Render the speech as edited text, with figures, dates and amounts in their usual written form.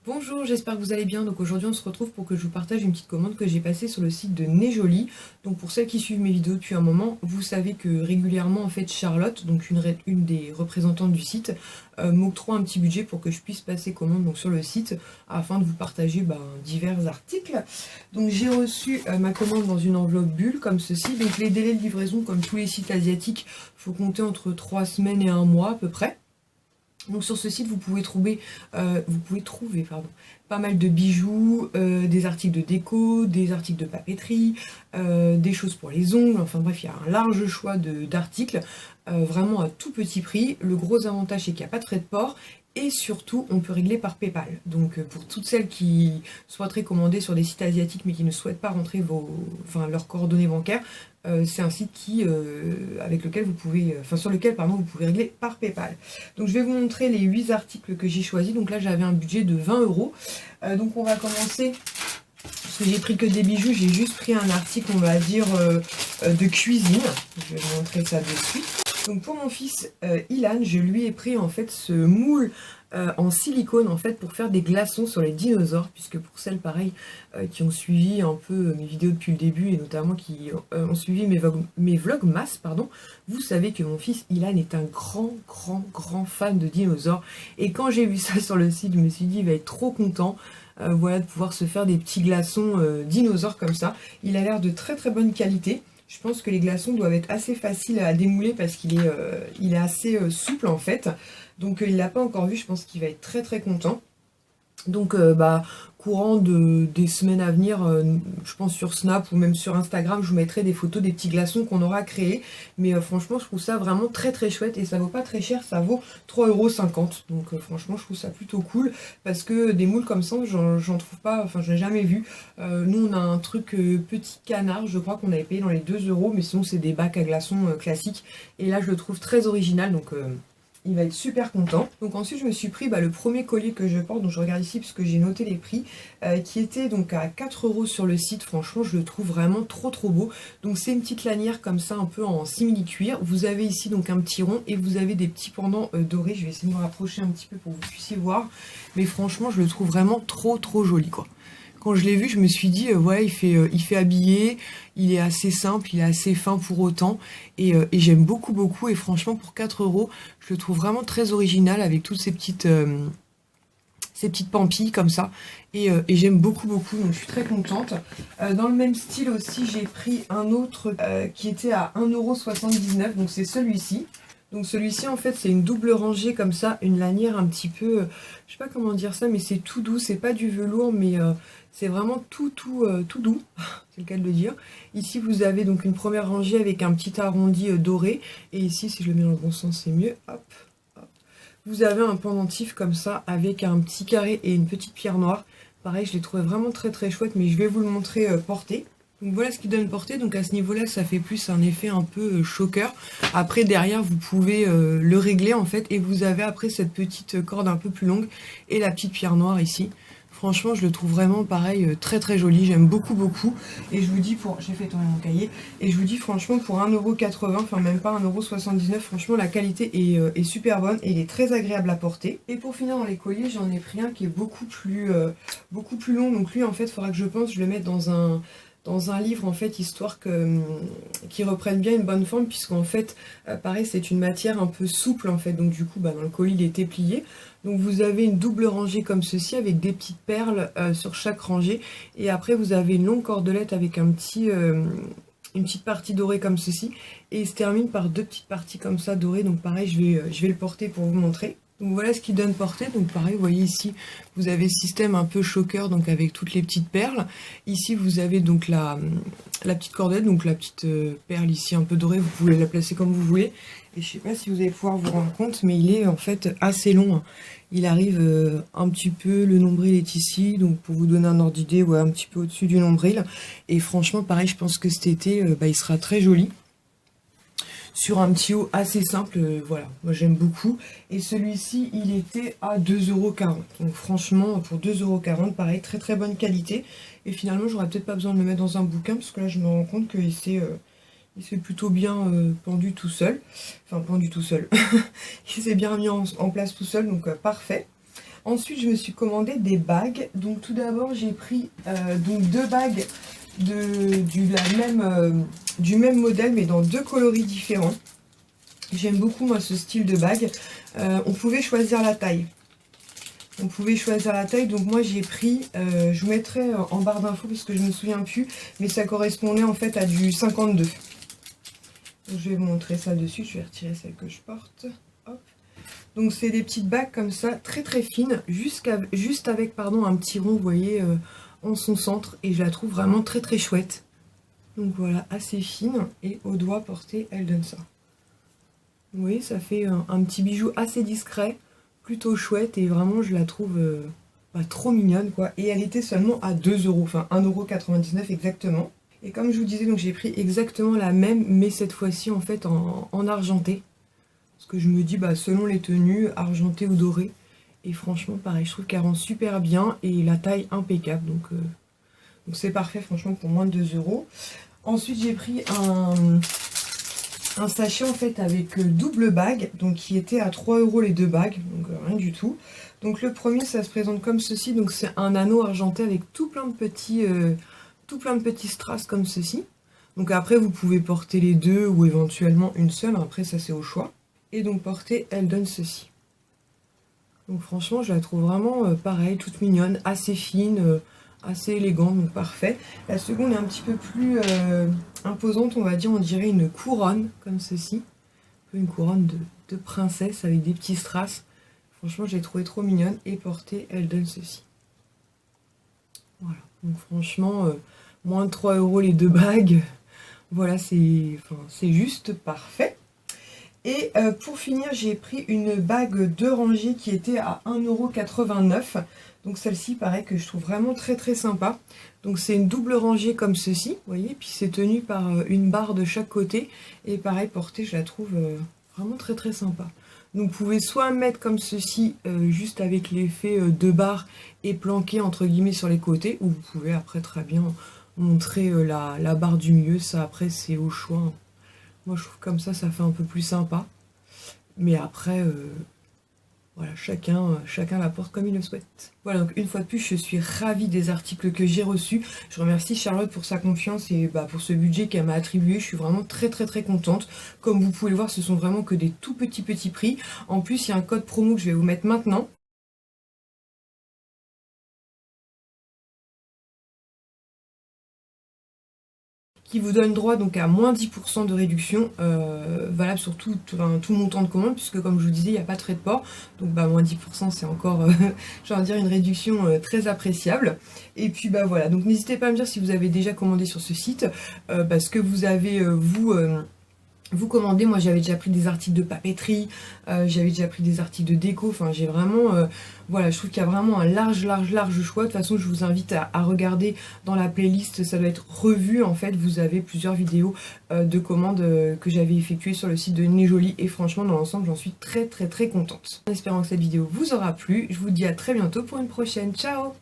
Bonjour, j'espère que vous allez bien. Donc aujourd'hui on se retrouve pour que je vous partage une petite commande que j'ai passée sur le site de Nez Jolie. Donc pour celles qui suivent mes vidéos depuis un moment, vous savez que régulièrement en fait Charlotte, donc une des représentantes du site, m'octroie un petit budget pour que je puisse passer commande donc, sur le site afin de vous partager divers articles. Donc j'ai reçu ma commande dans une enveloppe bulle comme ceci. Donc les délais de livraison comme tous les sites asiatiques, il faut compter entre 3 semaines et 1 mois à peu près. Donc sur ce site, vous pouvez trouver pas mal de bijoux, des articles de déco, des articles de papeterie, des choses pour les ongles, enfin bref, il y a un large choix d'articles, vraiment à tout petit prix. Le gros avantage, c'est qu'il n'y a pas de frais de port. Et surtout, on peut régler par PayPal. Donc pour toutes celles qui souhaiteraient commander sur des sites asiatiques mais qui ne souhaitent pas rentrer leurs coordonnées bancaires, c'est un site sur lequel vous pouvez régler par PayPal. Donc je vais vous montrer les 8 articles que j'ai choisis. Donc là j'avais un budget de 20 euros. Donc on va commencer, parce que j'ai pris que des bijoux, j'ai juste pris un article on va dire de cuisine. Je vais vous montrer ça de suite. Donc pour mon fils Ilan, je lui ai pris en fait ce moule en silicone en fait pour faire des glaçons sur les dinosaures, puisque pour celles pareil qui ont suivi un peu mes vidéos depuis le début et notamment qui ont suivi mes vlogmas, vous savez que mon fils Ilan est un grand fan de dinosaures, et quand j'ai vu ça sur le site, je me suis dit il va être trop content. Voilà, de pouvoir se faire des petits glaçons dinosaures comme ça. Il a l'air de très bonne qualité. Je pense que les glaçons doivent être assez faciles à démouler parce qu'il est assez souple en fait. Donc il l'a pas encore vu, je pense qu'il va être très content. Donc courant des semaines à venir, je pense sur Snap ou même sur Instagram, je vous mettrai des photos des petits glaçons qu'on aura créés. Mais franchement, je trouve ça vraiment très chouette, et ça vaut pas très cher, ça vaut 3,50 €. Donc franchement, je trouve ça plutôt cool, parce que des moules comme ça, j'en trouve pas, enfin je n'ai jamais vu. Nous on a un truc petit canard, je crois qu'on avait payé dans les 2 €, mais sinon c'est des bacs à glaçons classiques. Et là je le trouve très original, donc il va être super content. Donc ensuite je me suis pris le premier collier que je porte, donc je regarde ici puisque j'ai noté les prix, qui était donc à 4 € sur le site. Franchement je le trouve vraiment trop beau. Donc c'est une petite lanière comme ça, un peu en simili cuir. Vous avez ici donc un petit rond et vous avez des petits pendants dorés. Je vais essayer de me rapprocher un petit peu pour que vous puissiez voir. Mais franchement je le trouve vraiment trop joli quoi. Quand je l'ai vu, je me suis dit, voilà, il fait habillé, il est assez simple, il est assez fin pour autant, et j'aime beaucoup, et franchement, pour 4 €, je le trouve vraiment très original, avec toutes ces petites pampilles comme ça, et j'aime beaucoup, donc je suis très contente. Dans le même style aussi, j'ai pris un autre qui était à 1,79 €, donc c'est celui-ci. Donc celui-ci en fait c'est une double rangée comme ça, une lanière un petit peu, je sais pas comment dire ça, mais c'est tout doux, c'est pas du velours, mais c'est vraiment tout doux, c'est le cas de le dire. Ici vous avez donc une première rangée avec un petit arrondi doré, et ici si je le mets dans le bon sens c'est mieux, hop. Vous avez un pendentif comme ça avec un petit carré et une petite pierre noire. Pareil, je l'ai trouvé vraiment très chouette, mais je vais vous le montrer porté. Donc voilà ce qui donne portée. Donc à ce niveau-là, ça fait plus un effet un peu choqueur. Après, derrière, vous pouvez le régler en fait, et vous avez après cette petite corde un peu plus longue et la petite pierre noire ici. Franchement, je le trouve vraiment pareil, très joli. J'aime beaucoup. Et je vous dis, j'ai fait tomber mon cahier. Et je vous dis, franchement, pour 1,80 €, enfin même pas 1,79 €, franchement, la qualité est super bonne et il est très agréable à porter. Et pour finir dans les colliers, j'en ai pris un qui est beaucoup plus long. Donc lui, en fait, il faudra que je le mette dans un livre en fait, histoire qu'il reprenne bien une bonne forme, puisqu'en fait pareil c'est une matière un peu souple en fait, donc du coup dans le colis il était plié. Donc vous avez une double rangée comme ceci avec des petites perles sur chaque rangée, et après vous avez une longue cordelette avec une petite partie dorée comme ceci, et il se termine par 2 petites parties comme ça dorées. Donc pareil je vais le porter pour vous montrer. Donc voilà ce qui donne portée. Donc pareil, vous voyez ici, vous avez système un peu choqueur, donc avec toutes les petites perles. Ici vous avez donc la petite cordelette, donc la petite perle ici un peu dorée, vous pouvez la placer comme vous voulez. Et je sais pas si vous allez pouvoir vous rendre compte, mais il est en fait assez long. Il arrive un petit peu, le nombril est ici, donc pour vous donner un ordre d'idée, ouais, un petit peu au-dessus du nombril. Et franchement pareil, je pense que cet été, il sera très joli. Sur un petit haut assez simple, voilà, moi j'aime beaucoup. Et celui-ci, il était à 2,40 €. Donc franchement, pour 2,40 €, pareil, très bonne qualité. Et finalement, j'aurais peut-être pas besoin de le mettre dans un bouquin, parce que là, je me rends compte qu'il s'est plutôt bien pendu tout seul. Enfin, pendu tout seul. Il s'est bien mis en place tout seul, donc parfait. Ensuite, je me suis commandé des bagues. Donc tout d'abord, j'ai pris donc 2 bagues du même modèle, mais dans 2 coloris différents. J'aime beaucoup moi ce style de bague. On pouvait choisir la taille. Donc moi j'ai pris, je vous mettrai en barre d'infos parce que je ne me souviens plus, mais ça correspondait en fait à du 52. Donc, je vais vous montrer ça dessus, je vais retirer celle que je porte. Hop. Donc c'est des petites bagues comme ça, très très fines, juste avec pardon, un petit rond, vous voyez, en son centre, et je la trouve vraiment très très chouette. Donc voilà, assez fine, et au doigt porté, elle donne ça. Vous voyez, ça fait un petit bijou assez discret, plutôt chouette, et vraiment je la trouve trop mignonne quoi. Et elle était seulement à 2 €, enfin 1,99 € exactement. Et comme je vous disais, donc j'ai pris exactement la même, mais cette fois-ci en fait en argenté. Parce que je me dis, selon les tenues, argenté ou doré. Et franchement, pareil, je trouve qu'elle rend super bien, et la taille impeccable, donc c'est parfait franchement pour moins de 2 €. Ensuite j'ai pris un sachet en fait avec double bague, donc qui était à 3 € les 2 bagues, donc rien du tout. Donc le premier, ça se présente comme ceci, donc c'est un anneau argenté avec tout plein de petits strass comme ceci. Donc après vous pouvez porter les deux ou éventuellement une seule, après ça c'est au choix. Et donc portée, elle donne ceci. Donc franchement je la trouve vraiment pareil, toute mignonne, assez fine, assez élégante, donc parfait. La seconde est un petit peu plus imposante, on va dire, on dirait une couronne, comme ceci. Une couronne de princesse avec des petits strass. Franchement, je l'ai trouvée trop mignonne, et portée, elle donne ceci. Voilà, donc franchement, moins de 3 € les 2 bagues. Voilà, c'est juste parfait. Et pour finir, j'ai pris une bague de rangée qui était à 1,89 €. Donc celle-ci, pareil, que je trouve vraiment très très sympa. Donc c'est une double rangée comme ceci, vous voyez, puis c'est tenu par une barre de chaque côté. Et pareil, portée, je la trouve vraiment très très sympa. Donc vous pouvez soit mettre comme ceci, juste avec l'effet de barre et planquer entre guillemets sur les côtés, ou vous pouvez après très bien montrer la barre du milieu. Ça après c'est au choix. Moi je trouve comme ça fait un peu plus sympa. Mais après, voilà, chacun la porte comme il le souhaite. Voilà, donc une fois de plus, je suis ravie des articles que j'ai reçus. Je remercie Charlotte pour sa confiance et pour ce budget qu'elle m'a attribué. Je suis vraiment très très très contente. Comme vous pouvez le voir, ce sont vraiment que des tout petits prix. En plus, il y a un code promo que je vais vous mettre maintenant, qui vous donne droit donc à moins 10% de réduction, valable sur tout montant de commande, puisque comme je vous disais, il n'y a pas de frais de port. Donc moins 10%, c'est encore, j'ai envie de dire, une réduction très appréciable. Et puis voilà, donc n'hésitez pas à me dire si vous avez déjà commandé sur ce site, parce que vous avez, vous commandez. Moi j'avais déjà pris des articles de papeterie, j'avais déjà pris des articles de déco, enfin j'ai vraiment, voilà, je trouve qu'il y a vraiment un large choix. De toute façon je vous invite à regarder dans la playlist, ça doit être revu en fait, vous avez plusieurs vidéos de commandes que j'avais effectuées sur le site de Nez Jolie, et franchement dans l'ensemble j'en suis très très très contente. En espérant que cette vidéo vous aura plu, je vous dis à très bientôt pour une prochaine, ciao.